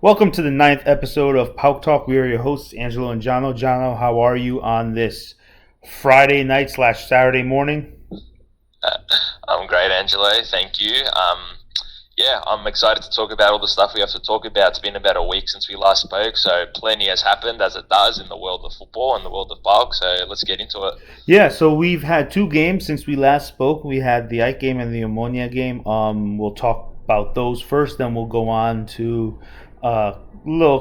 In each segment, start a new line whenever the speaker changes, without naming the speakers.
Welcome to the ninth episode of PAOK Talk. We are your hosts, Angelo and Jono. Jono, how are you on this Friday night / Saturday morning?
I'm great, Angelo. Thank you. I'm excited to talk about all the stuff we have to talk about. It's been about a week since we last spoke, so plenty has happened, as it does in the world of football and the world of PAOK, so let's get into it.
Yeah, so we've had two games since we last spoke. We had the AEK game and the Omonia game. We'll talk about those first, then we'll go on to a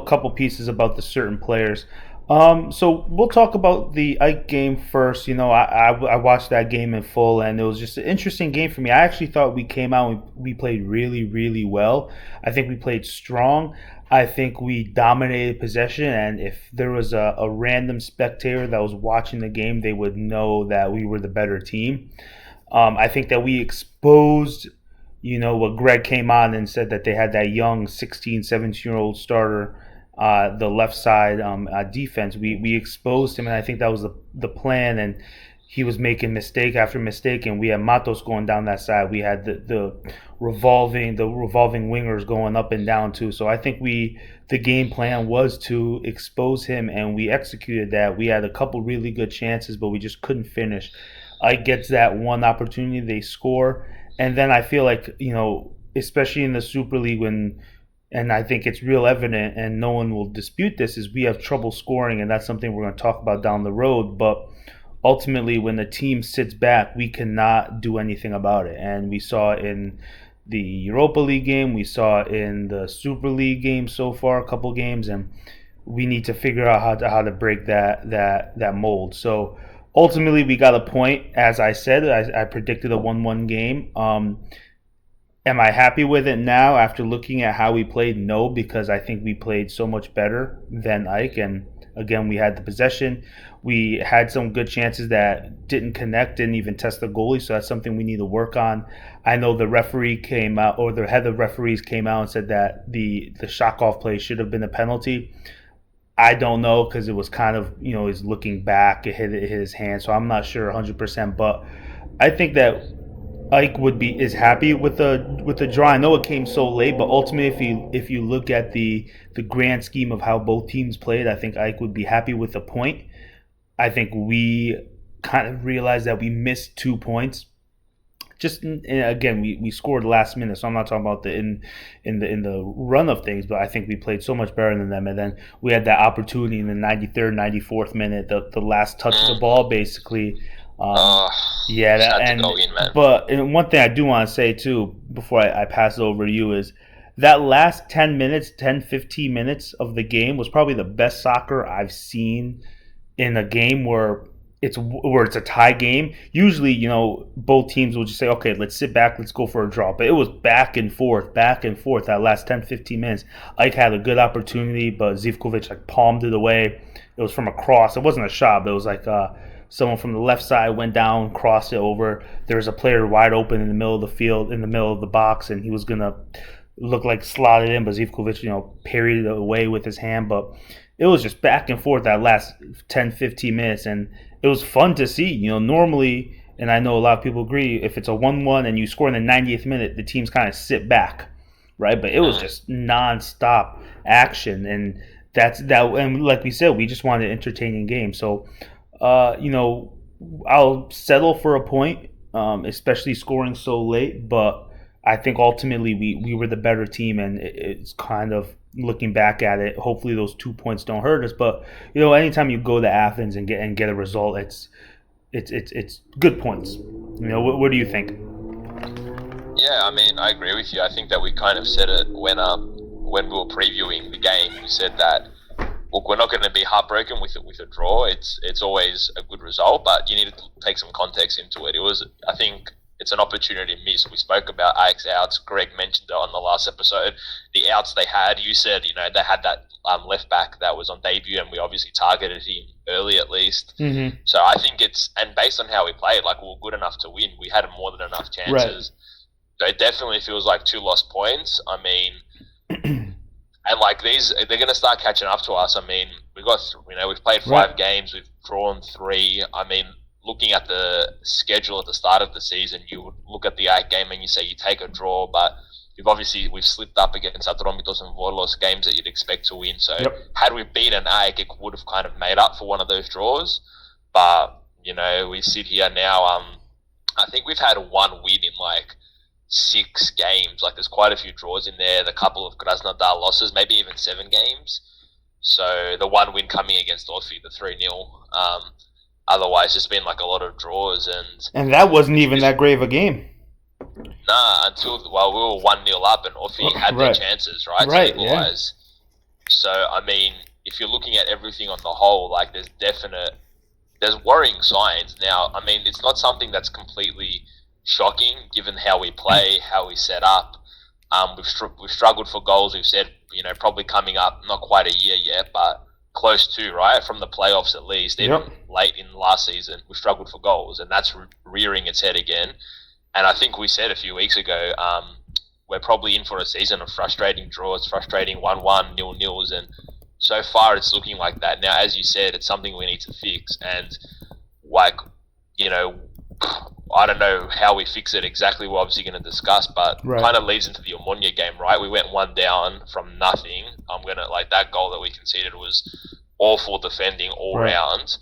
couple pieces about the certain players. So we'll talk about the Ike game first. I watched that game in full, and it was just an interesting game for me. I actually thought we came out and we played really, really well. I think we played strong. I think we dominated possession, and if there was a random spectator that was watching the game, they would know that we were the better team. I think that we exposed what Greg came on and said that they had that young 16, 17-year-old starter, the left side defense. We exposed him, and I think that was the plan. And he was making mistake after mistake, and we had Matos going down that side. We had the revolving wingers going up and down too. So I think the game plan was to expose him, and we executed that. We had a couple really good chances, but we just couldn't finish. Ike gets that one opportunity, they score. And then I feel like, especially in the Super League, and I think it's real evident, and no one will dispute this, is we have trouble scoring, and that's something we're going to talk about down the road. But ultimately, when the team sits back, we cannot do anything about it. And we saw it in the Europa League game, we saw it in the Super League game so far, a couple games, and we need to figure out how to break that mold. So ultimately, we got a point. As I said, I predicted a 1-1 game. Am I happy with it now after looking at how we played? No, because I think we played so much better than Ike. And again, we had the possession. We had some good chances that didn't connect, didn't even test the goalie. So that's something we need to work on. I know the referee came out, or the head of referees came out and said that the Shakov play should have been a penalty. I don't know, because it was kind of, he's looking back, it hit his hand, so I'm not sure 100%. But I think that Ike is happy with the draw. I know it came so late, but ultimately, if you look at the grand scheme of how both teams played, I think Ike would be happy with the point. I think we kind of realized that we missed 2 points. Just again, we scored last minute, so I'm not talking about in the run of things, but I think we played so much better than them. And then we had that opportunity in the 93rd, 94th minute, the last touch of the ball, basically. But one thing I do want to say too, before I pass it over to you, is that last 10 minutes, 10, 15 minutes of the game was probably the best soccer I've seen in a game where it's a tie game. Usually, both teams will just say, okay, let's sit back, let's go for a draw. But it was back and forth that last 10, 15 minutes. Ike had a good opportunity, but Zivkovic palmed it away. It was from a cross. It wasn't a shot, but it was like someone from the left side went down, crossed it over. There was a player wide open in the middle of the field, in the middle of the box, and he was going to look like slotted in, but Zivkovic, parried it away with his hand. But it was just back and forth that last 10, 15 minutes, and it was fun to see. Normally, and I know a lot of people agree, if it's a 1-1 and you score in the 90th minute, the teams kind of sit back, right? But it was just nonstop action, and that's that. And like we said, we just wanted an entertaining game. So, I'll settle for a point, especially scoring so late. But I think ultimately we were the better team, and it's kind of, looking back at it, hopefully those 2 points don't hurt us. But anytime you go to Athens and get a result, it's good points. What do you think?
Yeah, I agree with you. I think that we kind of said it when we were previewing the game. We said that, look, we're not going to be heartbroken with a draw. It's always a good result, but you need to take some context into it. I think it's an opportunity missed. We spoke about Ajax outs. Greg mentioned it on the last episode. The outs they had, you said, they had that left back that was on debut, and we obviously targeted him early at least.
Mm-hmm.
So I think and based on how we played, we were good enough to win. We had more than enough chances.
Right.
So it definitely feels like 2 lost points. And they're going to start catching up to us. We've played 5 games, we've drawn 3. Looking at the schedule at the start of the season, you would look at the 8 game and you say you take a draw, but we've slipped up against Atromitos and Volos, games that you'd expect to win. So
Yep.
had we beaten AEK, it would have kind of made up for one of those draws. But we sit here now. I think we've had one win in like 6 games. Like there's quite a few draws in there. The couple of Krasnodar losses, maybe even 7 games. So the one win coming against Orfi, the 3-0. Otherwise, it's been like a lot of draws,
and that wasn't even that great of a game.
Nah, until we were 1-0 up and Orfi had their chances, right, to equalise. Yeah. So I mean, if you're looking at everything on the whole, like there's worrying signs. Now, I mean, it's not something that's completely shocking given how we play, how we set up. We've struggled for goals. We've said, probably coming up, not quite a year yet, but close to, right? From the playoffs at least, even late in last season, we struggled for goals, and that's rearing its head again. And I think we said a few weeks ago, we're probably in for a season of frustrating draws, frustrating 1-1, 0-0s, and so far it's looking like that. Now, as you said, it's something we need to fix, and I don't know how we fix it exactly. We're obviously going to discuss, but kind of leads into the Omonia game, right? We went 1 down from nothing. That goal that we conceded was awful defending all round.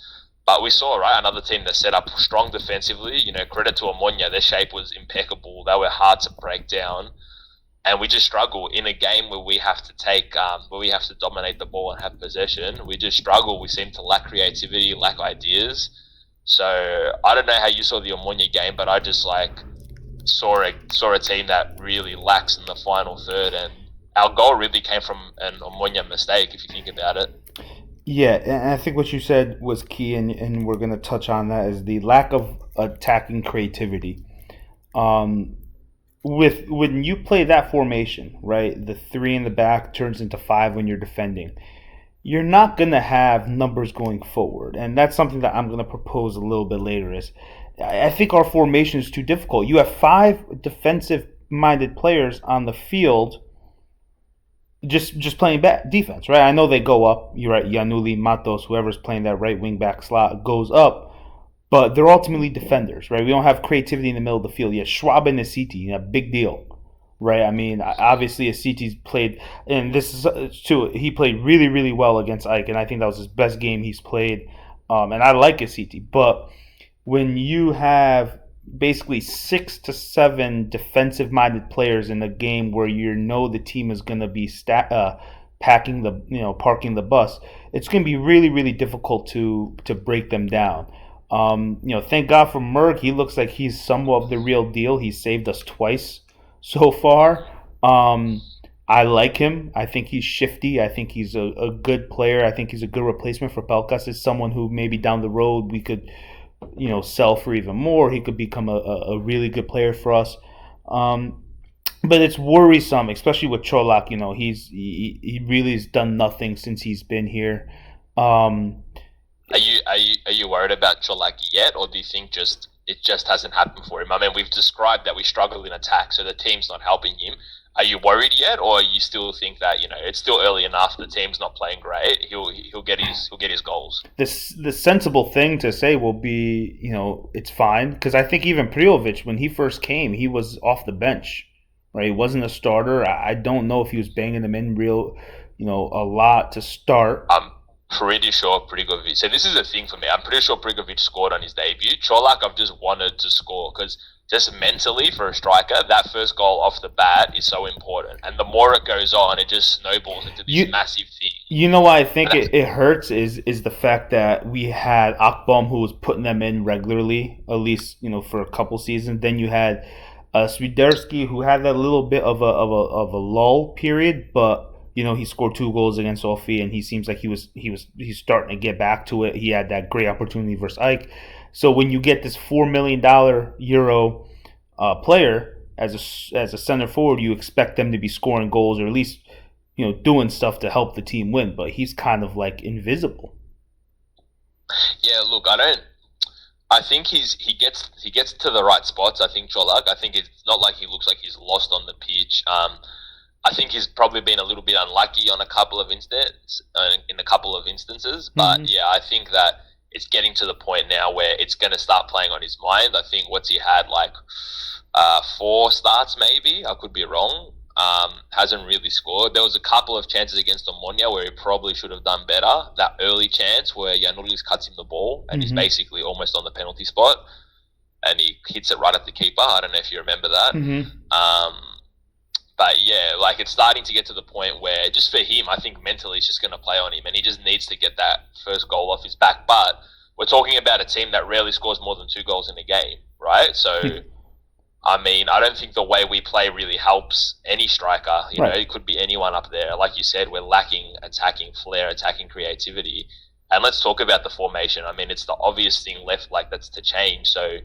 But we saw, right, another team that set up strong defensively. Credit to Omonia, their shape was impeccable. They were hard to break down. And we just struggle in a game where we have to where we have to dominate the ball and have possession. We just struggle. We seem to lack creativity, lack ideas. So I don't know how you saw the Omonia game, but I just saw a team that really lacks in the final third, and our goal really came from an Omonia mistake, if you think about it.
Yeah, and I think what you said was key, and we're going to touch on that, is the lack of attacking creativity. When you play that formation, right, the 3 in the back turns into 5 when you're defending. You're not going to have numbers going forward. And that's something that I'm going to propose a little bit later. Is I think our formation is too difficult. You have 5 defensive-minded players on the field just playing defense, right? I know they go up. You're right, Yanuli, Matos, whoever's playing that right wing back slot goes up. But they're ultimately defenders, right? We don't have creativity in the middle of the field. Yeah, Schwab and Asiti, a big deal. Right, I mean, obviously, Asiti's played, and this is too. He played really, really well against Ike, and I think that was his best game he's played. And I like Asiti, but when you have basically 6 to 7 defensive-minded players in a game where the team is going to be parking the bus, it's going to be really, really difficult to break them down. Thank God for Merck. He looks like he's somewhat of the real deal. He saved us twice so far. I like him. I think he's shifty. I think he's a good player. I think he's a good replacement for Pelkas. Is someone who maybe down the road we could, sell for even more. He could become a really good player for us. But it's worrisome, especially with Cholak. He really has done nothing since he's been here.
Are you worried about Cholak yet, or do you think it just hasn't happened for him? I mean, we've described that we struggle in attack, so the team's not helping him. Are you worried yet, or you still think that it's still early enough? The team's not playing great. He'll get his goals.
The sensible thing to say will be it's fine, because I think even Prijovic, when he first came, he was off the bench, right? He wasn't a starter. I don't know if he was banging them in a lot to start.
I'm pretty sure Prijovic. So this is a thing for me. I'm pretty sure Prijovic scored on his debut. Cholak, I've just wanted to score because just mentally for a striker, that first goal off the bat is so important. And the more it goes on, it just snowballs into this massive thing.
You know why I think it hurts is the fact that we had Akbom, who was putting them in regularly, at least for a couple seasons. Then you had Swiderski, who had that little bit of a lull period, but he scored 2 goals against Orfi, and he seems like he's starting to get back to it. He had that great opportunity versus Ike. So when you get this $4 million Euro player as a center forward, you expect them to be scoring goals or at least doing stuff to help the team win. But he's kind of like invisible.
Yeah, look, I think he gets to the right spots. I think Cholak. I think it's not like he looks like he's lost on the pitch. I think he's probably been a little bit unlucky on a couple of instances, but yeah, I think that it's getting to the point now where it's going to start playing on his mind. I think what's he had, 4 starts maybe? I could be wrong. Hasn't really scored. There was a couple of chances against Omonia where he probably should have done better. That early chance where Yanulis cuts him the ball and he's basically almost on the penalty spot and he hits it right at the keeper. I don't know if you remember that. But yeah, like it's starting to get to the point where just for him, I think mentally it's just going to play on him and he just needs to get that first goal off his back. But we're talking about a team that rarely scores more than 2 goals in a game, right? So, I mean, I don't think the way we play really helps any striker. You know, it could be anyone up there. Like you said, we're lacking attacking flair, attacking creativity. And let's talk about the formation. I mean, it's the obvious thing left, like, that's to change. So,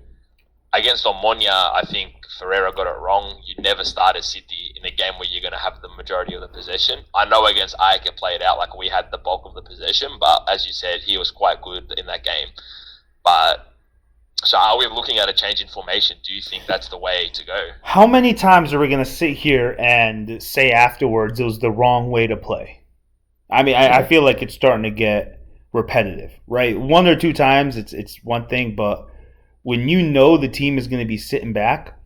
against Omonia, I think Ferreira got it wrong. You never start a City in a game where you're going to have the majority of the possession. I know against AEK it played out like we had the bulk of the possession, but as you said, he was quite good in that game. But so are we looking at a change in formation? Do you think that's the way to go?
How many times are we going to sit here and say afterwards it was the wrong way to play? I mean, I feel like it's starting to get repetitive, right? 1 or 2 times, it's one thing, but when you know the team is going to be sitting back,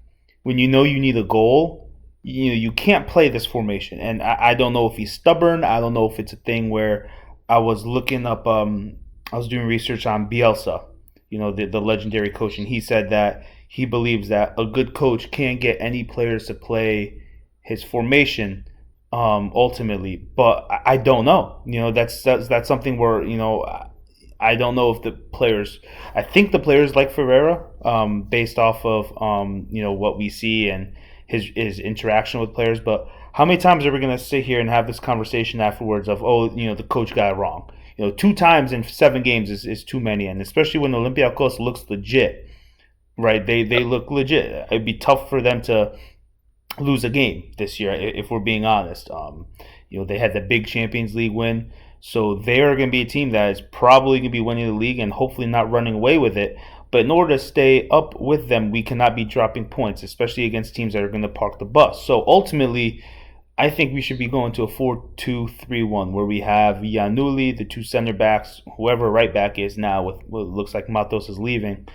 when you know you need a goal, you can't play this formation. And I don't know if he's stubborn. I don't know if it's a thing where I was looking up, I was doing research on Bielsa, the legendary coach, and he said that he believes that a good coach can't get any players to play his formation ultimately. But I don't know. That's something where, I don't know if the players. I think the players like Ferreira, based off of what we see and his interaction with players. But how many times are we going to sit here and have this conversation afterwards of the coach got it wrong? 2 times in 7 games is too many, and especially when Olympiacos looks legit, right? They look legit. It'd be tough for them to lose a game this year if we're being honest. They had the big Champions League win. So they are going to be a team that is probably going to be winning the league and hopefully not running away with it. But in order to stay up with them, we cannot be dropping points, especially against teams that are going to park the bus. So ultimately, I think we should be going to a 4-2-3-1 where we have Yanuli, the 2 center backs, whoever right back is now, with what looks like Matos is leaving.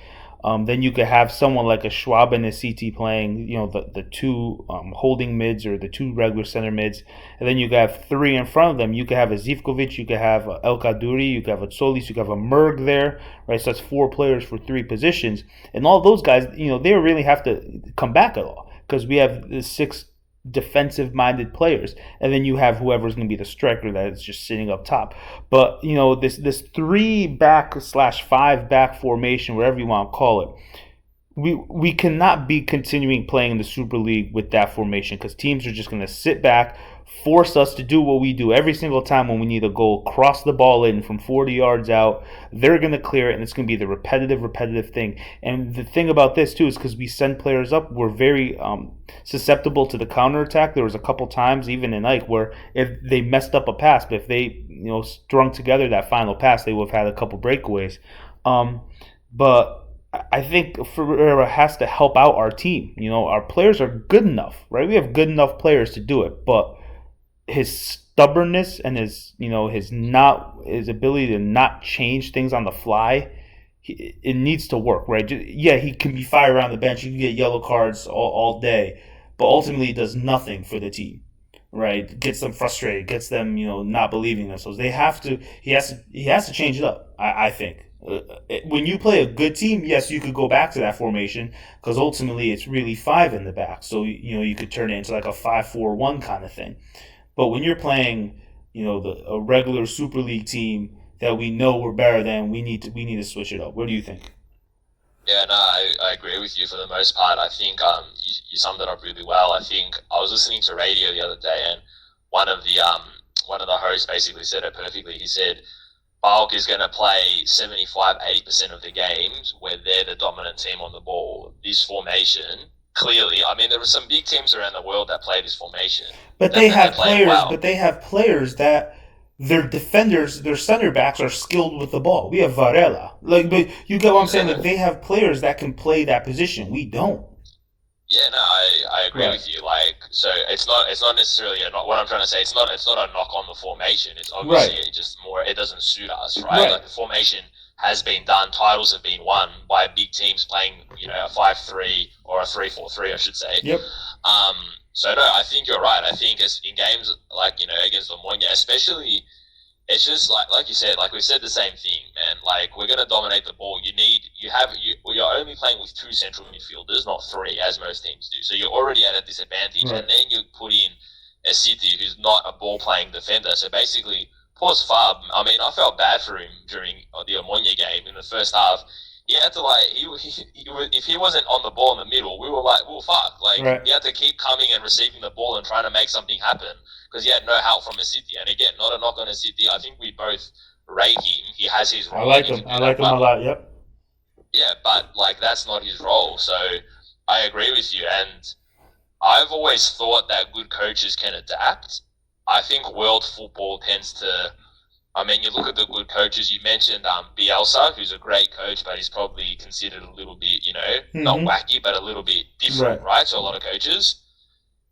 Then you could have someone like a Schwab and a CT playing, the 2 holding mids or the 2 regular center mids. And then you could have 3 in front of them. You could have a Zivkovic, you could have a El Kaduri, you could have a Solis, you could have a Merg there, right? So that's 4 players for 3 positions. And all those guys, they don't really have to come back at all because we have the 6 defensive-minded players, and then you have whoever's going to be the striker that is just sitting up top. But this 3-back/5 back formation, whatever you want to call it, we cannot be continuing playing in the Super League with that formation because teams are just going to sit back, force us to do what we do every single time when we need a goal, cross the ball in from 40 yards out. They're going to clear it, and it's going to be the repetitive thing. And the thing about this, too, is because we send players up, we're very susceptible to the counterattack. There was a couple times, even in Ike, where if they messed up a pass, but if they strung together that final pass, they would have had a couple breakaways. But I think Ferreira has to help out our team. Our players are good enough, right? We have good enough players to do it, but his stubbornness and his ability to not change things on the fly, it needs to work, right? Yeah, he can be fired around the bench. He can get yellow cards all day, but ultimately he does nothing for the team, right? Gets them frustrated, gets them not believing themselves. He has to change it up. I think. When you play a good team, yes, you could go back to that formation because ultimately it's really 5 in the back. So you could turn it into like a 5-4-1 kind of thing. But when you're playing, a regular Super League team that we know we're better than, we need to switch it up. What do you think?
Yeah, no, I agree with you for the most part. I think you summed it up really well. I think I was listening to radio the other day, and one of the hosts basically said it perfectly. He said PAOK is going to play 75-80% of the games where they're the dominant team on the ball. This formation, clearly, I mean, there were some big teams around the world that play this formation.
But they have players. Well. But they have players that their defenders, their center backs are skilled with the ball. We have Varela. But you get what I'm saying? Like, they have players that can play that position. We don't.
Yeah, no, I agree with you. Like, so it's not necessarily what I'm trying to say. It's not a knock on the formation. It's obviously just more. It doesn't suit us, right? Like the formation has been done. Titles have been won by big teams playing, a 5-3 or a 3-4-3, I should say.
Yep.
So no, I think you're right. I think it's in games like against Omonia, especially. It's just like you said, like we said the same thing, man. Like we're gonna dominate the ball. You're only playing with two central midfielders, not three, as most teams do. So you're already at a disadvantage,
Right.
and then you put in a City who's not a ball playing defender. So basically, poor Fab. I mean, I felt bad for him during the Omonia game in the first half. He had to if he wasn't on the ball in the middle, we were like, well, fuck. Like
Right.
he had to keep coming and receiving the ball and trying to make something happen because he had no help from a City. And again, not a knock on a City. I think we both rate him. He has his
I
role and
like
he
him.
can
I
do that
like him a
well.
lot. Yep.
Yeah, but like that's not his role. So I agree with you. And I've always thought that good coaches can adapt. I think world football tends to. I mean, you look at the good coaches. You mentioned Bielsa, who's a great coach, but he's probably considered a little bit, not
Mm-hmm.
wacky, but a little bit different,
Right.
right? So a lot of coaches.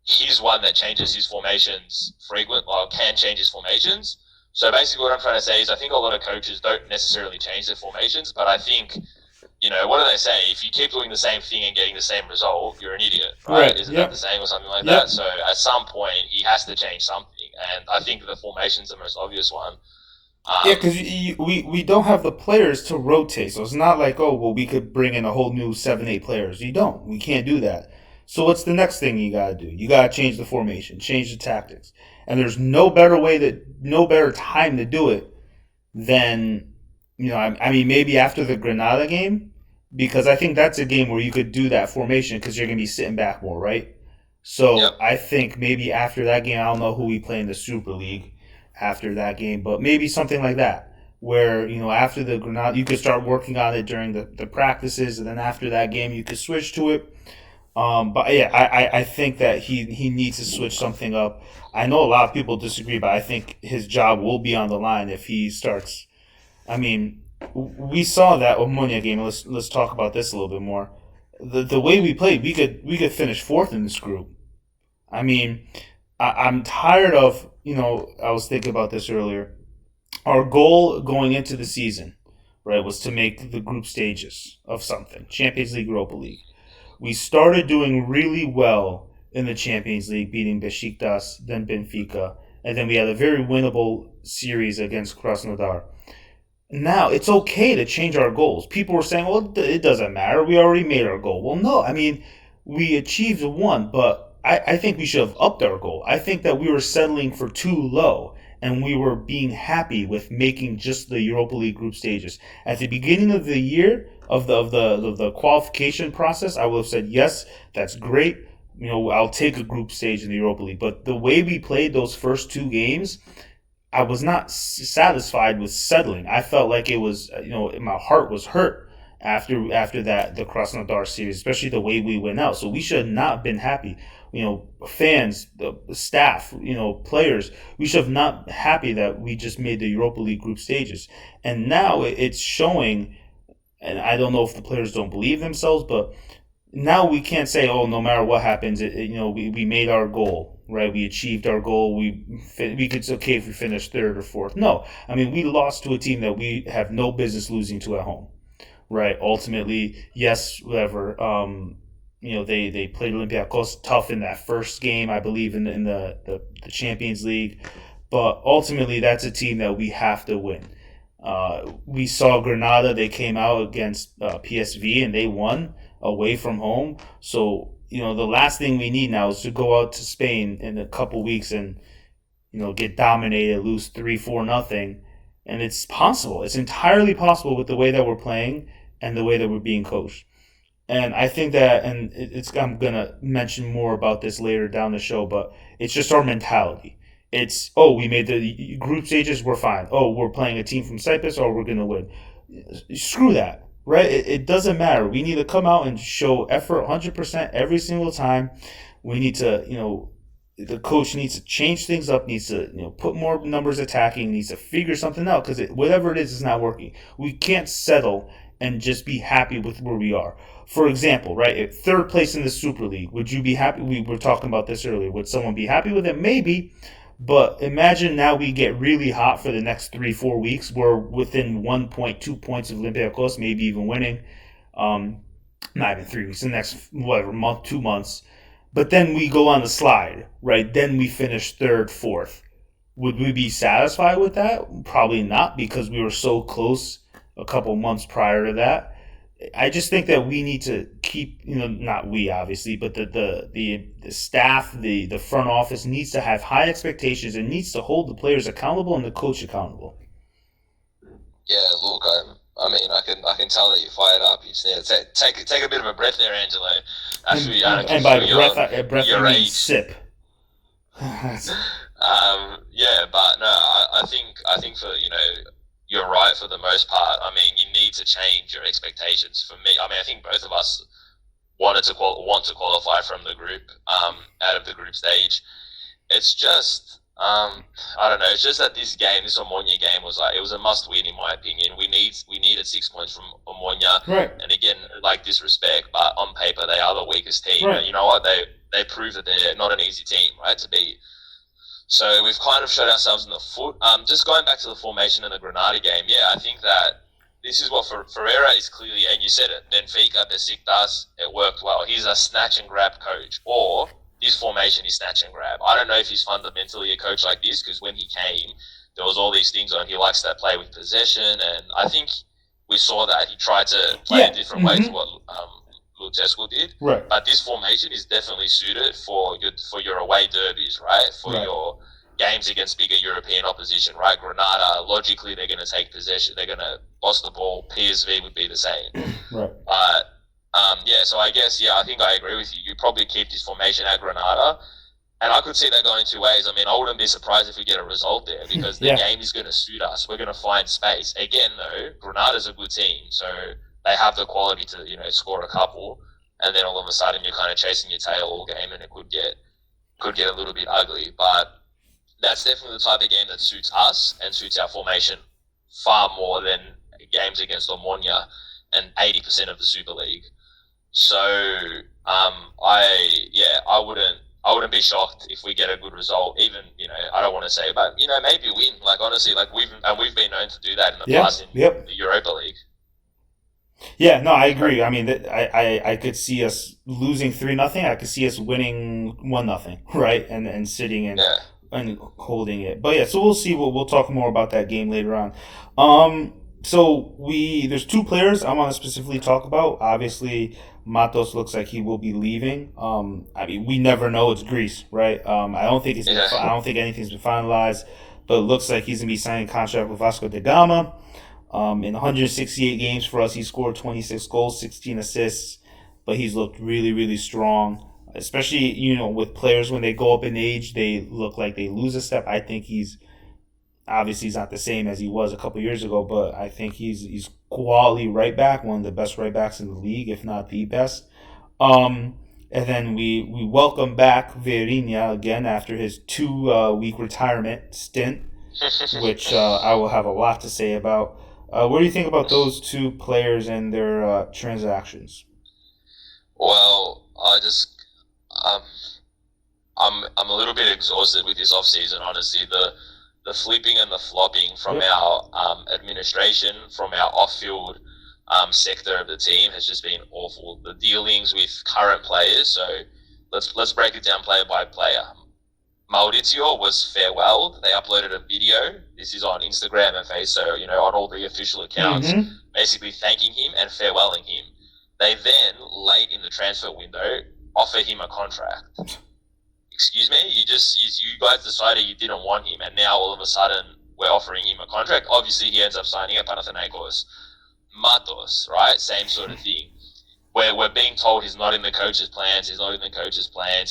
He's one that changes his formations or can change his formations. So basically, what I'm trying to say is, I think a lot of coaches don't necessarily change their formations, but I think, what do they say? If you keep doing the same thing and getting the same result, you're an idiot, right?
Right.
Isn't that the
Yep.
same or something like that?
Yep.
So at some point, he has to change something, and I think the formation's the most obvious one.
Yeah,
Um,
because we don't have the players to rotate, so it's not like, oh, well, we could bring in a whole new 7, 8 players. You don't. We can't do that. So what's the next thing you gotta do? You gotta change the formation, change the tactics, and there's no better time to do it than I mean, maybe after the Granada game, because I think that's a game where you could do that formation because you're gonna be sitting back more, right?
yep.
So I think maybe after that game, I don't know who we play in the Super League after that game, but maybe something like that, where after the Granada, you could start working on it during the practices, and then after that game, you could switch to it. But yeah, I think that he needs to switch something up. I know a lot of people disagree, but I think his job will be on the line if he starts. I mean, we saw that Omonia game. Let's talk about this a little bit more. The way we played, we could finish fourth in this group. I mean, I'm tired of I was thinking about this earlier. Our goal going into the season, right, was to make the group stages of something, Champions League, Europa League. We started doing really well in the Champions League, beating Besiktas, then Benfica, and then we had a very winnable series against Krasnodar. Now it's okay to change our goals. People were saying, "Well, it doesn't matter. We already made our goal." Well, no. I mean, we achieved one, but I think we should have upped our goal. I think that we were settling for too low, and we were being happy with making just the Europa League group stages. At the beginning of the year of the qualification process, I would have said, "Yes, that's great. I'll take a group stage in the Europa League." But the way we played those first two games, I was not satisfied with settling. I felt like it was, my heart was hurt after that the Krasnodar series, especially the way we went out. So we should have not been happy. Fans, the staff, players, we should have not been happy that we just made the Europa League group stages. And now it's showing, and I don't know if the players don't believe themselves, but now we can't say, oh, no matter what happens, we made our goal, right? We achieved our goal. It's okay if we finish third or fourth. No, I mean, we lost to a team that we have no business losing to at home, right? Ultimately, yes, whatever. They played Olympiacos tough in that first game, I believe, in the Champions League, but ultimately, that's a team that we have to win. We saw Granada; they came out against PSV and they won away from home. So the last thing we need now is to go out to Spain in a couple weeks and get dominated, lose 3-4-0, and it's possible. It's entirely possible with the way that we're playing and the way that we're being coached. And I think that, and I'm gonna mention more about this later down the show, but it's just our mentality. It's, oh, we made the group stages, we're fine. Oh, we're playing a team from Cyprus, oh, we're gonna win. Screw that, right? It doesn't matter. We need to come out and show effort 100% every single time. We need to, the coach needs to change things up, needs to, put more numbers attacking, needs to figure something out because whatever it is not working. We can't settle and just be happy with where we are. For example, right, at third place in the Super League, would you be happy? We were talking about this earlier. Would someone be happy with it? Maybe. But imagine now we get really hot for the next 3-4 weeks. We're within 1 point, 2 points of Olympiacos, maybe even winning. Not even 3 weeks. The next whatever month, 2 months. but then we go on the slide, right? Then we finish third, fourth. Would we be satisfied with that? Probably not, because we were so close a couple months prior to that. I just think that we need to keep, not we obviously, but the staff, the front office needs to have high expectations and needs to hold the players accountable and the coach accountable.
Yeah, look, I can tell that you're fired up. You just need to take a bit of a breath there, Angelo.
And by breath,
your
I mean
age.
sip.
Yeah, but no, I think for you're right for the most part. I mean, you need to change your expectations. For me, I mean, I think both of us want to qualify from the group, out of the group stage. It's just, I don't know. It's just that this Omonia game it was a must win in my opinion. We needed 6 points from Omonia,
Right.
and again, like disrespect, but on paper they are the weakest team.
Right.
And you know what? They prove that they're not an easy team, right, to beat. So we've kind of shot ourselves in the foot. Just going back to the formation in the Granada game, yeah, I think that this is what Ferreira is clearly, and you said it, Benfica, Besiktas, it worked well. He's a snatch and grab coach, or his formation is snatch and grab. I don't know if he's fundamentally a coach like this, because when he came, there was all these things on. He likes to play with possession, and I think we saw that he tried to play a different way to what Lucescu did.
Right.
But this formation is definitely suited for your away derbies, right? For
Right.
your games against bigger European opposition, right? Granada, logically, they're going to take possession. They're going to boss the ball. PSV would be the same.
Right.
But, yeah, so I guess, I think I agree with you. You probably keep this formation at Granada. And I could see that going two ways. I mean, I wouldn't be surprised if we get a result there, because the game is going to suit us. We're going to find space. Again, though, Granada's a good team. So they have the quality to, score a couple. And then all of a sudden you're kind of chasing your tail all game, and it could get a little bit ugly. But that's definitely the type of game that suits us and suits our formation far more than games against Omonia and 80% of the Super League. So I wouldn't be shocked if we get a good result. Even I don't want to say, but maybe win. Like honestly, like we've been known to do that in the past in the Europa League.
Yeah, no, I agree. I mean, I could see us losing 3-0. I could see us winning 1-0, right, and sitting and holding it. But yeah, so we'll see. We'll talk more about that game later on. So there's two players I want to specifically talk about. Obviously, Matos looks like he will be leaving. I mean, we never know. It's Greece, right? I don't think I don't think anything's been finalized, but it looks like he's gonna be signing a contract with Vasco da Gama. In 168 games for us, he scored 26 goals, 16 assists, but he's looked really, really strong. Especially, with players when they go up in age, they look like they lose a step. I think he's not the same as he was a couple years ago, but I think he's quality right back, one of the best right backs in the league, if not the best. And then we welcome back Vieirinha again after his 2-week retirement stint, which I will have a lot to say about. What do you think about those two players and their transactions?
Well, I'm a little bit exhausted with this off season. Honestly, the flipping and the flopping from our administration, from our off-field sector of the team has just been awful. The dealings with current players. So let's break it down player by player. Maurizio was farewelled. They uploaded a video. This is on Instagram and Facebook, so on all the official accounts, basically thanking him and farewelling him. They then, late in the transfer window, offer him a contract. Excuse me, you guys decided you didn't want him, and now all of a sudden we're offering him a contract. Obviously, he ends up signing at Panathinaikos. Matos, right? Same sort of thing. Where we're being told he's not in the coach's plans.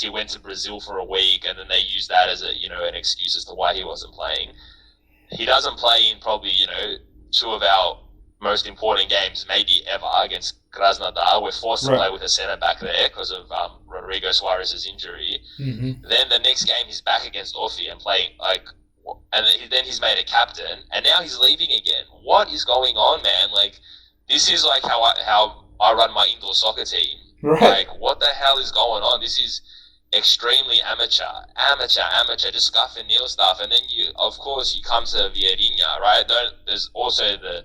He went to Brazil for a week, and then they used that as an excuse as to why he wasn't playing. He doesn't play in probably two of our most important games, maybe ever, against Krasnodar. We're forced to play with a centre back there because of Rodrigo Suarez's injury. Then the next game he's back against Orfi and playing and then he's made a captain, and now he's leaving again. What is going on, man? Like, this is like how I run my indoor soccer team.
Right.
Like, what the hell is going on? This is extremely amateur, just scuff and kneel stuff. And then you come to Vieirinha, right? There's also the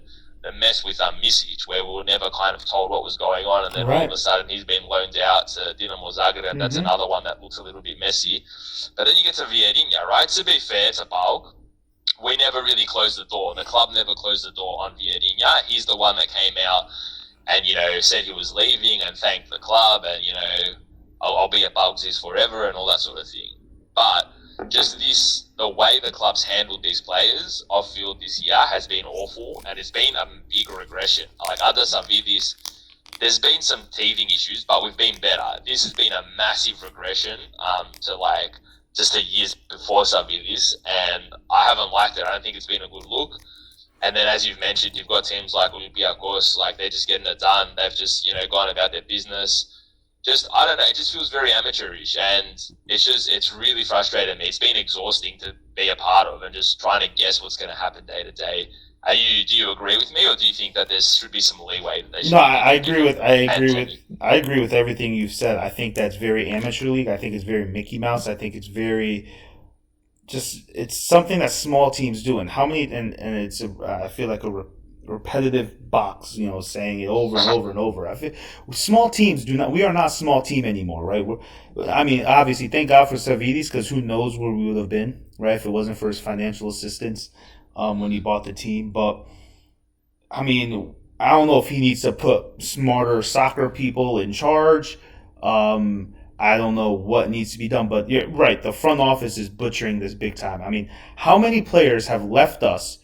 mess with Misic, where we were never kind of told what was going on, and then all of
Right.
a sudden he's been loaned out to Dinamo Zagreb. That's
Mm-hmm.
another one that looks a little bit messy. But then you get to Vieirinha, right? To be fair to PAOK, we never really closed the door. The club never closed the door on Vieirinha. He's the one that came out and, said he was leaving and thanked the club and, I'll be at Bugsies forever and all that sort of thing. But just the way the club's handled these players off field this year has been awful, and it's been a big regression. Like under Savidis, there's been some teething issues, but we've been better. This has been a massive regression to like just the years before Savidis, and I haven't liked it. I don't think it's been a good look. And then, as you've mentioned, you've got teams like Olympiacos, like they're just getting it done. They've just gone about their business. Just I don't know. It just feels very amateurish, and it's really frustrated me. It's been exhausting to be a part of, and just trying to guess what's going to happen day to day. Do you agree with me, or do you think that there should be some leeway that they
No,
should be
I
giving
agree with I
and
agree with I agree with everything you've said. I think that's very amateur league. I think it's very Mickey Mouse. I think it's very just it's something that small teams do. And how many and it's I feel like a repetitive box, saying it over and over and over. I feel small teams do not. We are not a small team anymore, right? I mean, obviously, thank God for Savidis because who knows where we would have been, right? If it wasn't for his financial assistance when he bought the team, but I mean, I don't know if he needs to put smarter soccer people in charge. I don't know what needs to be done, but you're right. The front office is butchering this big time. I mean, how many players have left us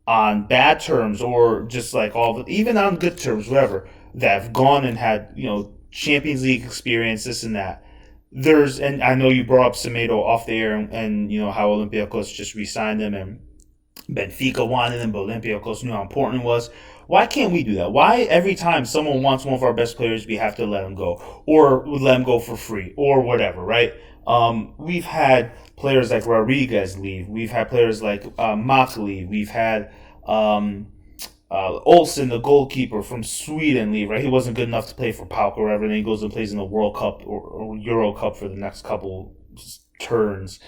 on bad terms or just like even on good terms, whatever, that have gone and had, Champions League experience, this and that. And I know you brought up Semedo off the air and how Olympiacos just re signed him and Benfica wanted him, but Olympiacos knew how important it was. Why can't we do that? Why every time someone wants one of our best players, we have to let him go, or let him go for free, or whatever, right? We've had players like Rodriguez leave. We've had players like Mach leave. We've had Olsen, the goalkeeper from Sweden, leave. Right, he wasn't good enough to play for PAOK or whatever, and then he goes and plays in the World Cup or Euro Cup for the next couple turns.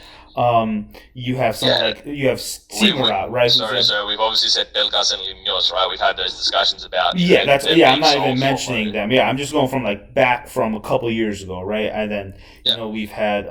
You have someone
yeah.
like you have Simura, right?
So we've obviously said Belgas and Limnos, right? We've had those discussions about
Yeah, that's
them
yeah. I'm
being
not even
sold
mentioning them. Yeah, I'm just going from back from a couple years ago, right? And then we've had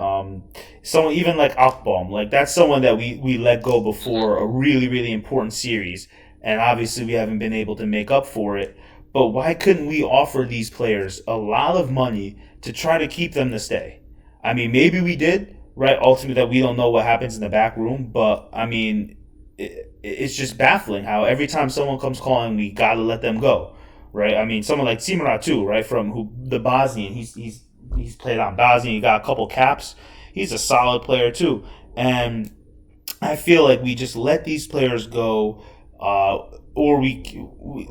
someone even like Akbom, like that's someone that we let go before a really really important series, and obviously we haven't been able to make up for it. But why couldn't we offer these players a lot of money to try to keep them to stay? I mean, maybe we did, right? Ultimately, that we don't know what happens in the back room, but I mean, it's just baffling how every time someone comes calling, we gotta let them go, right? I mean, someone like Simura too, right? From the Bosnian, he's played on Bosnian. He got a couple caps. He's a solid player too, and I feel like we just let these players go, or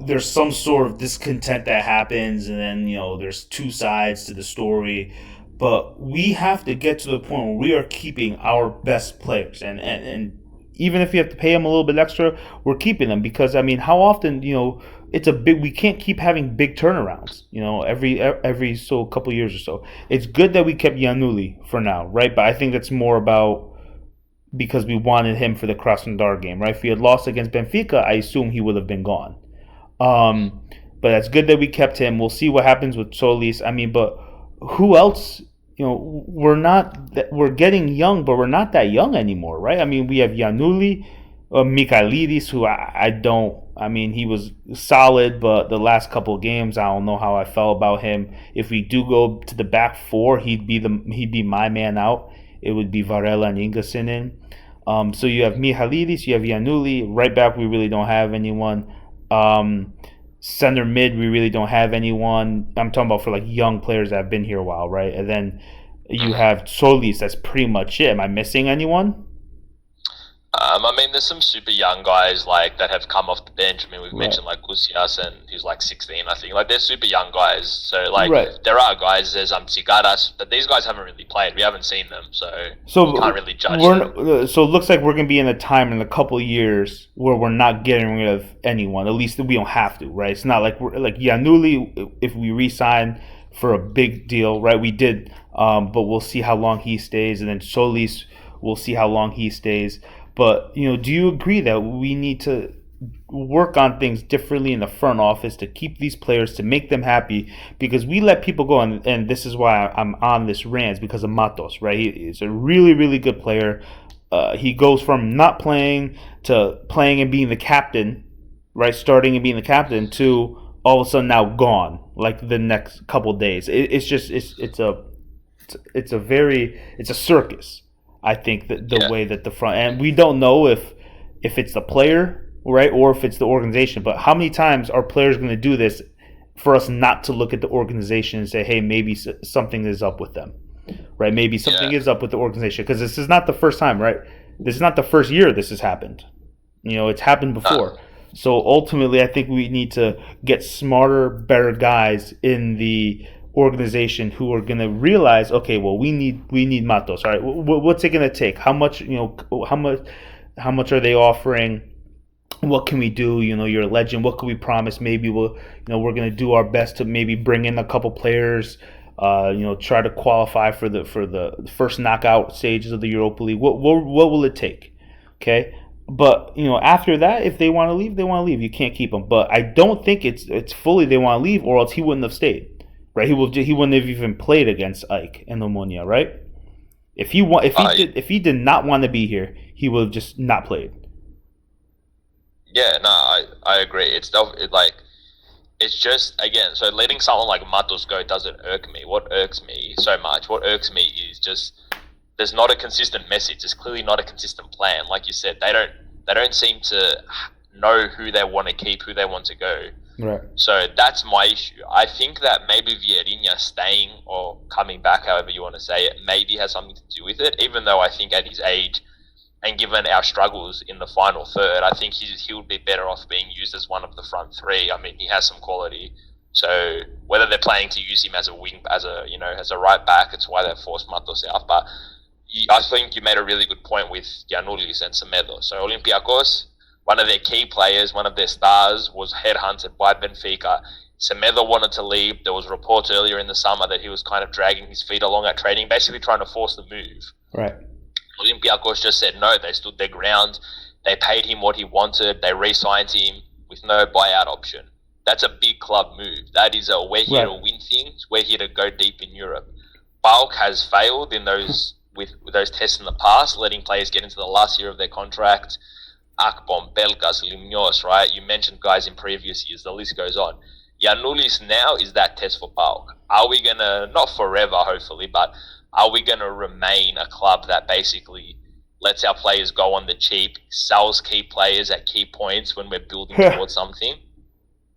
there's some sort of discontent that happens, and then there's two sides to the story. But we have to get to the point where we are keeping our best players, and even if you have to pay them a little bit extra, we're keeping them because I mean, how often it's a big. We can't keep having big turnarounds. Every so couple years or so. It's good that we kept Yanuli for now, right? But I think that's more about because we wanted him for the Krasnodar game, right? If we had lost against Benfica, I assume he would have been gone. But it's good that we kept him. We'll see what happens with Solis. I mean, but who else? We're getting young, but we're not that young anymore, right? I mean, we have Yanuli, Mikhailidis, who I don't. I mean, he was solid, but the last couple of games, I don't know how I felt about him. If we do go to the back four, he'd be my man out. It would be Varela and Ingerson in. So you have Mihalidis, you have Yanuli. Right back, we really don't have anyone. Center mid, we really don't have anyone. I'm talking about for young players that have been here a while, right? And then you have Solis. That's pretty much it. Am I missing anyone?
I mean, there's some super young guys that have come off the bench. I mean, we've mentioned Lucias, and he's 16, I think. They're super young guys. So there are guys. There's Cigaras, but these guys haven't really played. We haven't seen them, so you can't really judge them.
So it looks like we're gonna be in a time in a couple of years where we're not getting rid of anyone. At least we don't have to, right? It's not like we're Yanuli. If we re-sign for a big deal, right? We did, but we'll see how long he stays, and then Solis, we'll see how long he stays. But do you agree that we need to work on things differently in the front office to keep these players, to make them happy, because we let people go, and this is why I'm on this rant, because of Matos, right? He's a really, really good player. He goes from not playing to playing and being the captain, right? Starting and being the captain to all of a sudden now gone, like the next couple days. It's a circus. I think that the way that the front, and we don't know if it's the player, right, or if it's the organization. But how many times are players going to do this for us not to look at the organization and say, hey, maybe something is up with them, right? Maybe something is up with the organization, because this is not the first time, right? This is not the first year this has happened. It's happened before. So ultimately, I think we need to get smarter, better guys in the organization who are going to realize, okay, well, we need Matos, all right? What's it going to take? How much are they offering? What can we do? You're a legend. What can we promise? Maybe we're going to do our best to maybe bring in a couple players. Try to qualify for the first knockout stages of the Europa League. What will it take? Okay. But after that, if they want to leave, they want to leave. You can't keep them. But I don't think it's fully they want to leave, or else he wouldn't have stayed, right? He wouldn't have even played against AEK and Omonia, right? If he did not want to be here, he would have just not played.
Yeah, no, I agree. It's just, again, so letting someone like Matos go doesn't irk me. What irks me so much? What irks me is just there's not a consistent message. There's clearly not a consistent plan. Like you said, they don't seem to know who they want to keep, who they want to go.
Right.
So that's my issue. I think that maybe Vieirinha staying or coming back, however you want to say it, maybe has something to do with it. Even though I think at his age, and given our struggles in the final third, I think he would be better off being used as one of the front three. I mean, he has some quality. So whether they're planning to use him as a wing, as a right back, it's why they forced Matos out. But I think you made a really good point with Giannoulis and Semedo. So Olympiacos, one of their key players, one of their stars, was headhunted by Benfica. Semedo wanted to leave. There was reports earlier in the summer that he was kind of dragging his feet along at training, basically trying to force the move.
Right.
Olympiacos just said no. They stood their ground. They paid him what he wanted. They re-signed him with no buyout option. That's a big club move. That is we're here to win things. We're here to go deep in Europe. PAOK has failed in those with those tests in the past, letting players get into the last year of their contract. Akpom, Belkas, Limnios, right? You mentioned guys in previous years. The list goes on. Giannoulis now is that test for PAOK. Are we going to, not forever, hopefully, but are we going to remain a club that basically lets our players go on the cheap, sells key players at key points when we're building towards something?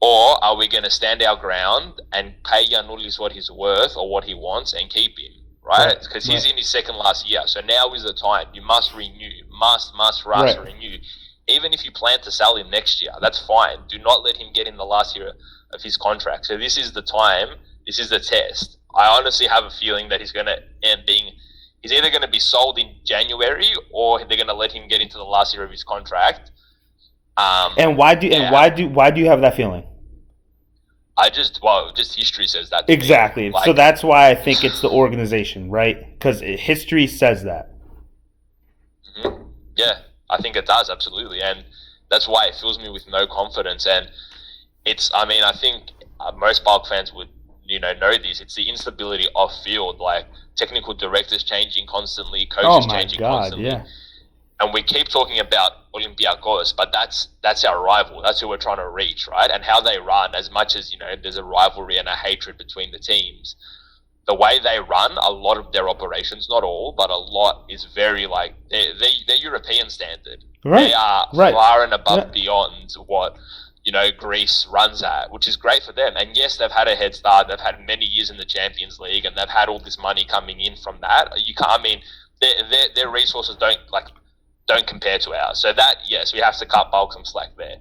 Or are we going to stand our ground and pay Giannoulis what he's worth or what he wants and keep him, right? Because he's in his second last year. So now is the time. You must renew. Must renew. Even if you plan to sell him next year, that's fine. Do not let him get in the last year of his contract. So this is the time. This is the test. I honestly have a feeling that he's going to end being. He's either going to be sold in January or they're going to let him get into the last year of his contract.
And why do you have that feeling?
Just history says that.
Exactly. So that's why I think it's the organization, right? Because history says that.
Mm-hmm. Yeah, I think it does, absolutely. And that's why it fills me with no confidence. And I think most PAOK fans would, know this. It's the instability off field, like technical directors changing constantly, coaches changing constantly. Yeah. And we keep talking about Olympiacos, but that's our rival. That's who we're trying to reach, right? And how they run, as much as, there's a rivalry and a hatred between the teams, the way they run, a lot of their operations, not all, but a lot is very they're European standard. Right. They are far and above beyond what, Greece runs at, which is great for them. And yes, they've had a head start. They've had many years in the Champions League and they've had all this money coming in from that. Their resources don't compare to ours. So that, yes, we have to cut bulk some slack there.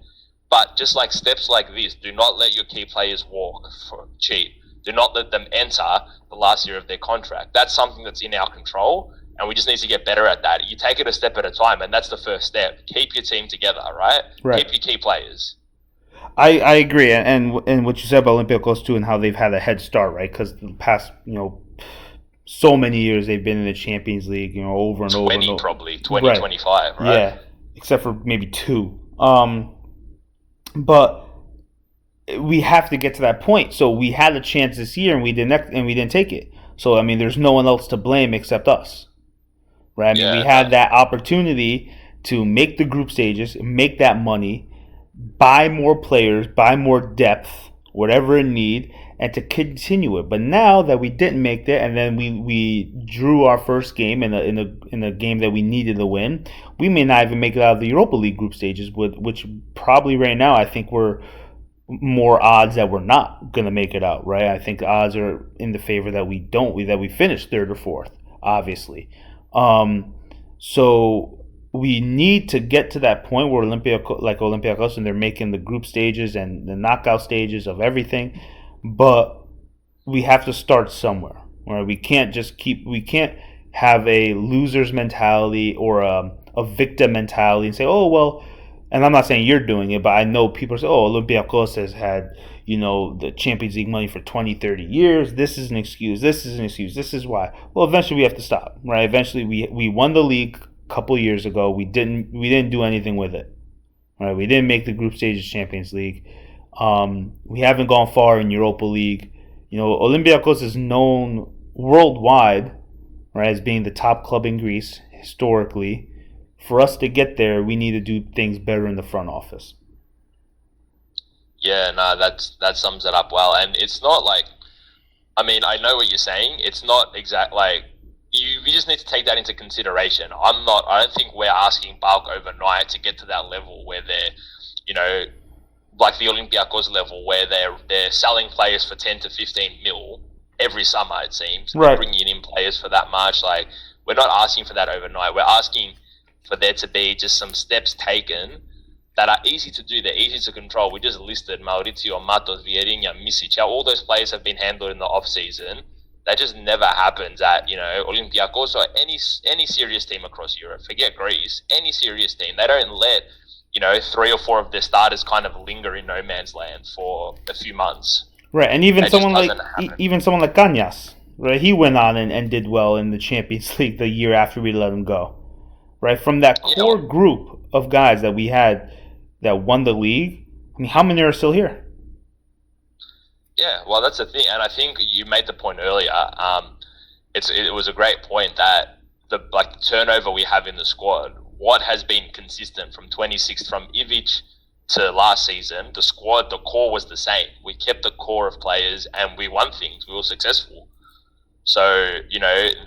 But just like steps like this, do not let your key players walk for cheap. Do not let them enter the last year of their contract. That's something that's in our control, and we just need to get better at that. You take it a step at a time, and that's the first step. Keep your team together, right? Keep your key players.
I agree, and what you said about Olympiacos too, and how they've had a head start, right? Because the past, so many years they've been in the Champions League, over and over and over.
20, 25, right?
Yeah, except for maybe 2. but we have to get to that point. So we had a chance this year, and we didn't take it. So I mean, there's no one else to blame except us, right? I mean, we
Yeah,
had that opportunity to make the group stages, make that money, buy more players, buy more depth, whatever it need, and to continue it. But now that we didn't make that, and then we drew our first game in a game that we needed to win, we may not even make it out of the Europa League group stages, which probably right now I think we're more odds that we're not gonna make it out. Right? I think the odds are in the favor that that we finish third or fourth, obviously. Um, so we need to get to that point where Olympiacos, and they're making the group stages and the knockout stages of everything, but we have to start somewhere. Right? We can't have a loser's mentality or a victim mentality and say, oh well. And I'm not saying you're doing it, but I know people say, oh, Olympiacos has had, the Champions League money for 20, 30 years. This is an excuse. This is an excuse. This is why. Well, eventually we have to stop, right? Eventually we won the league a couple years ago. We didn't do anything with it, right? We didn't make the group stages Champions League. We haven't gone far in Europa League. Olympiacos is known worldwide, right, as being the top club in Greece historically. For us to get there, we need to do things better in the front office.
yeah, no, that sums it up well. And it's not like, I mean, I know what you're saying. It's not exact like you just need to take that into consideration. I don't think we're asking PAOK overnight to get to that level where they're, you know, like the Olympiacos level where they're selling players for 10 to 15 mil every summer. It seems
Right.
bringing in players for that much. Like we're not asking for that overnight. We're asking for there to be just some steps taken that are easy to do. They're easy to control. We just listed Maurizio, Matos, Vieirinha, Misic. All those players have been handled in the off season. That just never happens at Olympiacos or any serious team across Europe. Forget Greece. Any serious team, they don't let 3 or 4 of their starters kind of linger in no man's land for a few months.
Right, and
That just doesn't happen.
even someone like Cañas, right? He went on and did well in the Champions League the year after we let him go. Right, from that core group of guys that we had that won the league. I mean, how many are still here?
Yeah, well, that's the thing, and I think you made the point earlier. It was a great point that the turnover we have in the squad. What has been consistent from 26th from Ivic to last season? The squad, the core was the same. We kept the core of players, and we won things. We were successful. So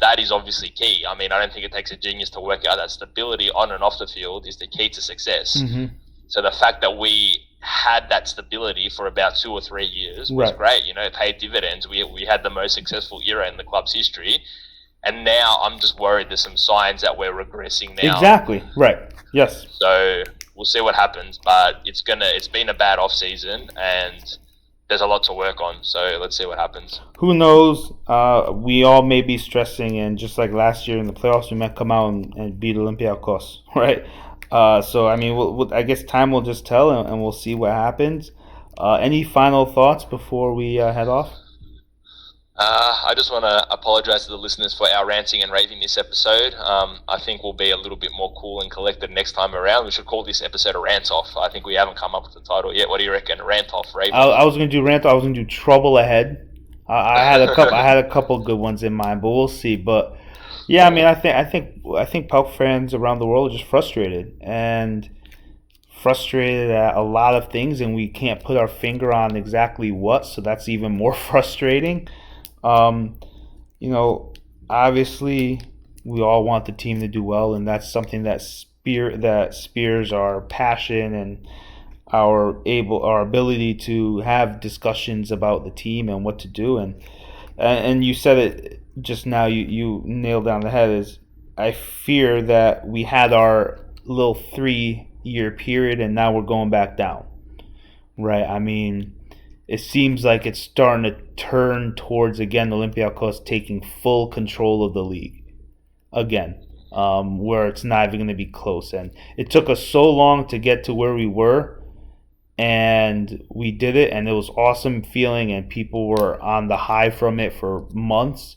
that is obviously key. I mean, I don't think it takes a genius to work out that stability on and off the field is the key to success.
Mm-hmm.
So the fact that we had that stability for about 2 or 3 years was great. It paid dividends. We had the most successful era in the club's history, and now I'm just worried there's some signs that we're regressing now.
Exactly. Right. Yes.
So we'll see what happens, but it's been a bad off season, and there's a lot to work on. So let's see what happens.
Who knows? We all may be stressing, and just like last year in the playoffs, we might come out and beat Olympiacos, right? So I mean, I guess time will just tell, and we'll see what happens. Any final thoughts before we head off?
I just want to apologize to the listeners for our ranting and raving this episode. I think we'll be a little bit more cool and collected next time around. We should call this episode a rant off. I think we haven't come up with the title yet. What do you reckon? Rant off, raving?
I was going to do rant. I was going to do trouble ahead. I had a couple. I had a couple good ones in mind, but we'll see. But yeah, I mean, I think PAOK fans around the world are just frustrated at a lot of things, and we can't put our finger on exactly what. So that's even more frustrating. Obviously, we all want the team to do well, and that's something that spears our passion and our ability to have discussions about the team and what to do. And you said it just now. You nailed down the head. Is I fear that we had our little 3-year period, and now we're going back down. Right? I mean, it seems like it's starting to turn towards, again, Olympiacos taking full control of the league again, where it's not even going to be close. And it took us so long to get to where we were, and we did it, and it was awesome feeling, and people were on the high from it for months.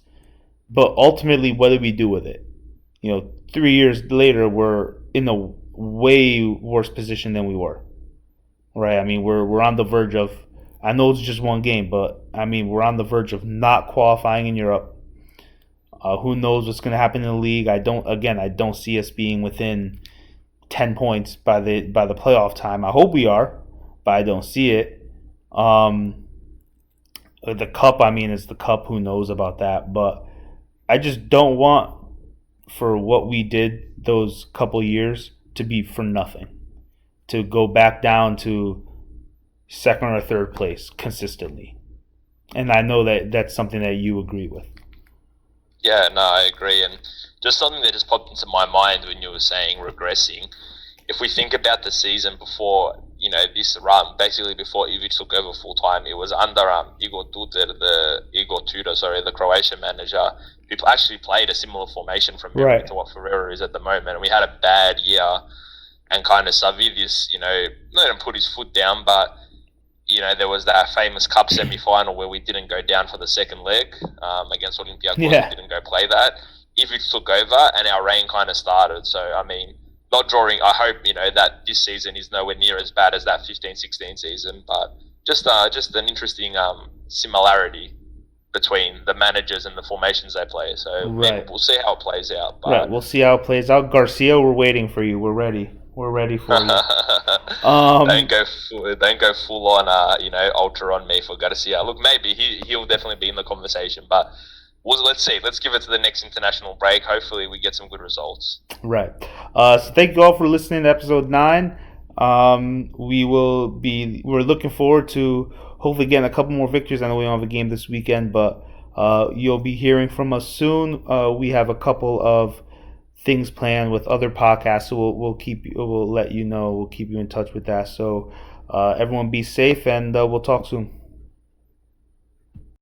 But ultimately, what did we do with it? 3 years later, we're in a way worse position than we were. right? I mean, we're on the verge of. I know it's just one game, but I mean, we're on the verge of not qualifying in Europe. Who knows what's going to happen in the league? I don't see us being within 10 points by the playoff time. I hope we are, but I don't see it. The cup, I mean, is the cup. Who knows about that? But I just don't want for what we did those couple years to be for nothing. To go back down to second or third place consistently. And I know that that's something that you agree with.
Yeah, no, I agree. And just something that just popped into my mind when you were saying regressing. If we think about the season before, this run, basically before Ivic took over full time, it was under Igor Tudor, sorry, the Croatian manager, who actually played a similar formation from memory
Right.
to what Ferreira is at the moment. And we had a bad year, and kind of Savidis, not even put his foot down, but there was that famous cup semi-final where we didn't go down for the second leg against Olympiacos.
Yeah.
We didn't go play that. Ivic took over, and our reign kind of started. So, I mean, not drawing. I hope that this season is nowhere near as bad as that 15-16 season, but just an interesting similarity between the managers and the formations they play. So maybe
Right.
we'll see how it plays out.
Right.
But
We'll see how it plays out. Garcia, we're waiting for you. We're ready. We're ready for you.
don't
Um,
go full on ultra on me for Garcia. Look, maybe he'll definitely be in the conversation, but let's see. Let's give it to the next international break. Hopefully, we get some good results.
right. So thank you all for listening to episode 9. We're looking forward to hopefully getting a couple more victories. I know we don't have a game this weekend, but you'll be hearing from us soon. We have a couple of things planned with other podcasts, so we'll let you know. We'll keep you in touch with that. So everyone be safe, and we'll talk soon.